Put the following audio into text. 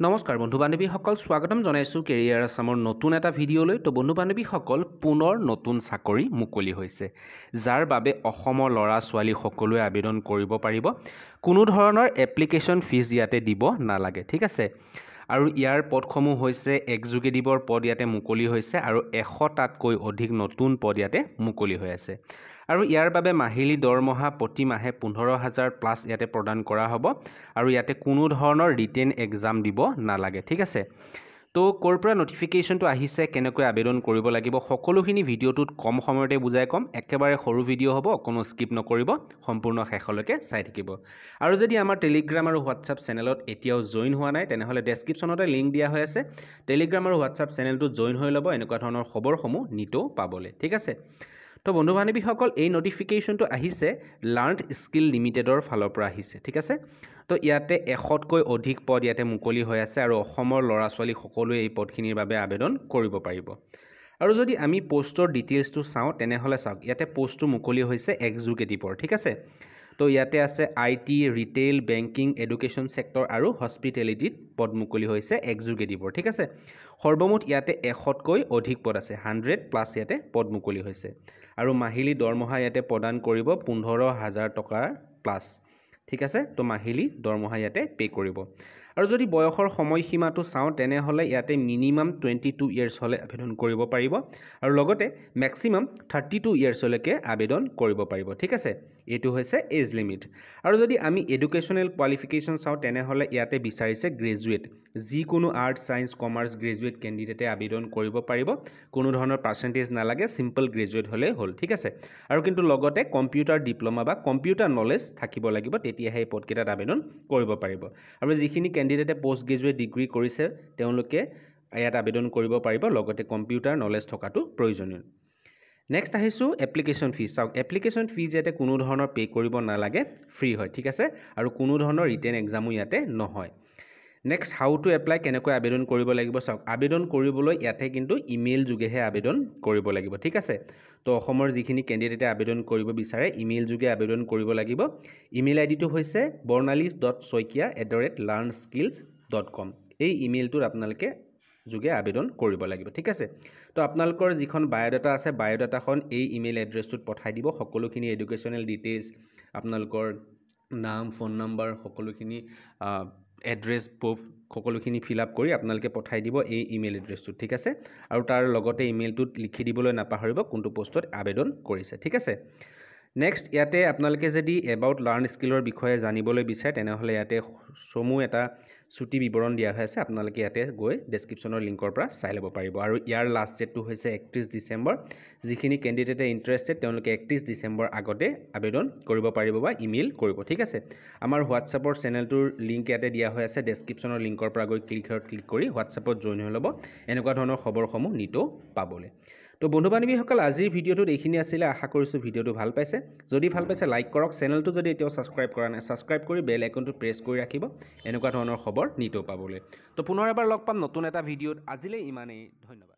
নমস্কাৰ বন্ধু বান্ধৱীসকল, স্বাগতম জনাইছোঁ কেৰিয়াৰ আছামৰ নতুন এটা ভিডিঅ'লৈ। তো বন্ধু বান্ধৱীসকল, পুনৰ নতুন চাকৰি মুকলি হৈছে, যাৰ বাবে অসমৰ ল'ৰা ছোৱালী সকলোৱে আবেদন কৰিব পাৰিব। কোনো ধৰণৰ এপ্লিকেশ্যন ফিজ ইয়াতে দিব নালাগে, ঠিক আছে। আৰু ইয়াৰ পদসমূহ হৈছে একযোগে দিবৰ পদ ইয়াতে মুকলি হৈছে আৰু 100টাতকৈ অধিক নতুন পদ ইয়াতে মুকলি হৈ আছে। আৰু ইয়াৰ বাবে মাহিলী দৰমহা প্ৰতি মাহে 15,000 প্লাছ ইয়াতে প্ৰদান কৰা হ'ব আৰু ইয়াতে কোনো ধৰণৰ ৰিটেন এক্সাম দিব নালাগে, ঠিক আছে। তো ক'ৰ পৰা নটিফিকেশ্যনটো আহিছে, কেনেকৈ আবেদন কৰিব লাগিব, সকলোখিনি ভিডিঅ'টোত কম সময়তে বুজাই ক'ম। একেবাৰে সৰু ভিডিঅ' হ'ব, কোনো স্কিপ নকৰিব, সম্পূৰ্ণ শেষলৈকে চাই থাকিব। আৰু যদি আমাৰ টেলিগ্ৰাম আৰু হোৱাটছআপ চেনেলত এতিয়াও জইন হোৱা নাই, তেনেহ'লে ডেছক্ৰিপশ্যনতে লিংক দিয়া হৈ আছে। টেলিগ্ৰাম আৰু হোৱাটছআপ চেনেলটোত জইন হৈ ল'ব এনেকুৱা ধৰণৰ খবৰসমূহ নিতৌ পাবলৈ, ঠিক আছে। তো বন্ধু বান্ধৱীসকল, এই নটিফিকেশ্যনটো আহিছে লাৰ্ণ্ড স্কিল লিমিটেডৰ ফালৰ পৰা আহিছে, ঠিক আছে। তো ইয়াতে 100তকৈ অধিক পদ ইয়াতে মুকলি হৈ আছে আৰু অসমৰ ল'ৰা ছোৱালী সকলোৱে এই পদখিনিৰ বাবে আবেদন কৰিব পাৰিব। আৰু যদি আমি পষ্টৰ ডিটেইলছটো চাওঁ, তেনেহ'লে চাওক, ইয়াতে পষ্টটো মুকলি হৈছে এক্সিকিউটিভৰ, ঠিক আছে। তো ইয়াতে আছে IT, retail, banking, education sector আৰু হস্পিটেলিটিত পদ মুকলি হৈছে এক্সিকিউটিভৰ, ঠিক আছে। সৰ্বমুঠ ইয়াতে 100তকৈ অধিক পদ আছে, 100+ ইয়াতে পদ মুকলি হৈছে। আৰু মাহিলী দৰমহা ইয়াতে প্ৰদান কৰিব 15,000 টকাৰ প্লাছ, ঠিক আছে। তো মাহিলী দৰমহা ইয়াতে পে' কৰিব। আৰু যদি বয়সৰ সময়সীমাটো চাওঁ, তেনেহ'লে ইয়াতে মিনিমাম 22 ইয়াৰ্ছ হ'লে আবেদন কৰিব পাৰিব আৰু লগতে মেক্সিমাম 32 ইয়াৰ্ছলৈকে আবেদন কৰিব পাৰিব, ঠিক আছে। এইটো হৈছে এজ লিমিট। আৰু যদি আমি এডুকেশ্যনেল কোৱালিফিকেশ্যন চাওঁ, তেনেহ'লে ইয়াতে বিচাৰিছে গ্ৰেজুৱেট, যিকোনো আৰ্টছ, ছায়েন্স, কমাৰ্চ গ্ৰেজুৱেট কেণ্ডিডেটে আবেদন কৰিব পাৰিব। কোনো ধৰণৰ পাৰ্চেণ্টেজ নালাগে, চিম্পল গ্ৰেজুৱেট হ'লেই হ'ল, ঠিক আছে। আৰু কিন্তু লগতে কম্পিউটাৰ ডিপ্ল'মা বা কম্পিউটাৰ নলেজ থাকিব লাগিব, তেতিয়াহে এই পদকেইটাত আবেদন কৰিব পাৰিব। আৰু যিখিনি কেণ্ডিডেটে পষ্ট গ্ৰেজুৱেট ডিগ্ৰী কৰিছে, তেওঁলোকে ইয়াত আবেদন কৰিব পাৰিব, লগতে কম্পিউটাৰ নলেজ থকাটো প্ৰয়োজনীয়। নেক্সট আহিছোঁ এপ্লিকেশ্যন ফিজ। চাওক, এপ্লিকেশ্যন ফিজ ইয়াতে কোনো ধৰণৰ পে' কৰিব নালাগে, ফ্ৰী হয়, ঠিক আছে। আৰু কোনো ধৰণৰ ৰিটেন এক্সামো ইয়াতে নহয়। নেক্সট, হাউ টু এপ্লাই, কেনেকৈ আবেদন কৰিব লাগিব। চাওক, আবেদন কৰিবলৈ ইয়াতে কিন্তু ইমেইল যোগেহে আবেদন কৰিব লাগিব, ঠিক আছে। তো অসমৰ যিখিনি কেণ্ডিডেটে আবেদন কৰিব বিচাৰে, ইমেইল যোগে আবেদন কৰিব লাগিব। ইমেইল আইডিটো হৈছে bornalis.soikia@learnskills.com। এই ইমেইলটোত আপোনালোকে যোগে আবেদন কৰিব লাগিব, ঠিক আছে। তো আপোনালোকৰ যিখন বায়'ডাটা আছে, বায়'ডাটাখন এই ইমেইল এড্ৰেছটোত পঠাই দিব। সকলোখিনি এডুকেশ্যনেল ডিটেইলছ, আপোনালোকৰ নাম, ফোন নম্বৰ, সকলোখিনি এড্ৰেছ প্ৰুফ সকলোখিনি ফিল আপ কৰি আপোনালোকে পঠাই দিব এই ইমেইল এড্ৰেছটোত, ঠিক আছে। আৰু তাৰ লগতে ইমেইলটোত লিখি দিবলৈ নাপাহৰিব কোনটো পোষ্টত আবেদন কৰিছে, ঠিক আছে। নেক্সট, ইয়াতে আপোনালোকে যদি এবাউট লাৰ্ণ স্কিলৰ বিষয়ে জানিবলৈ বিচাৰে, তেনেহ'লে ইয়াতে চমু এটা চুটি বিৱৰণ দিয়া হৈ আছে। আপোনালোকে ইয়াতে গৈ ডেছক্ৰিপশ্যনৰ লিংকৰ পৰা চাই ল'ব পাৰিব। আৰু ইয়াৰ লাষ্ট ডেটটো হৈছে 31 ডিচেম্বৰ। যিখিনি কেণ্ডিডেটে ইণ্টাৰেষ্টেড, তেওঁলোকে 31 ডিচেম্বৰ আগতে আবেদন কৰিব পাৰিব বা ইমেইল কৰিব, ঠিক আছে। আমাৰ হোৱাটছআপৰ চেনেলটোৰ লিংক ইয়াতে দিয়া হৈ আছে, ডেছক্ৰিপশ্যনৰ লিংকৰ পৰা গৈ ক্লিক কৰি হোৱাটছআপত জইন হৈ ল'ব এনেকুৱা ধৰণৰ খবৰসমূহ নিতৌ পাবলৈ। তো বন্ধু বান্ধৱীসকল, আজিৰ ভিডিঅ'টোত এইখিনি আছিলে। আশা কৰিছোঁ ভিডিঅ'টো ভাল পাইছে। যদি ভাল পাইছে, লাইক কৰক। চেনেলটো যদি এতিয়াও ছাবস্ক্ৰাইব কৰা নাই, ছাবস্ক্ৰাইব কৰি বেল আইকনটো প্ৰেছ কৰি ৰাখিব এনেকুৱা ধৰণৰ খবৰ নিতৌ পাবলৈ। তো পুনৰ এবাৰ লগ পাম নতুন এটা ভিডিঅ'ত। আজিলৈ ইমানেই, ধন্যবাদ।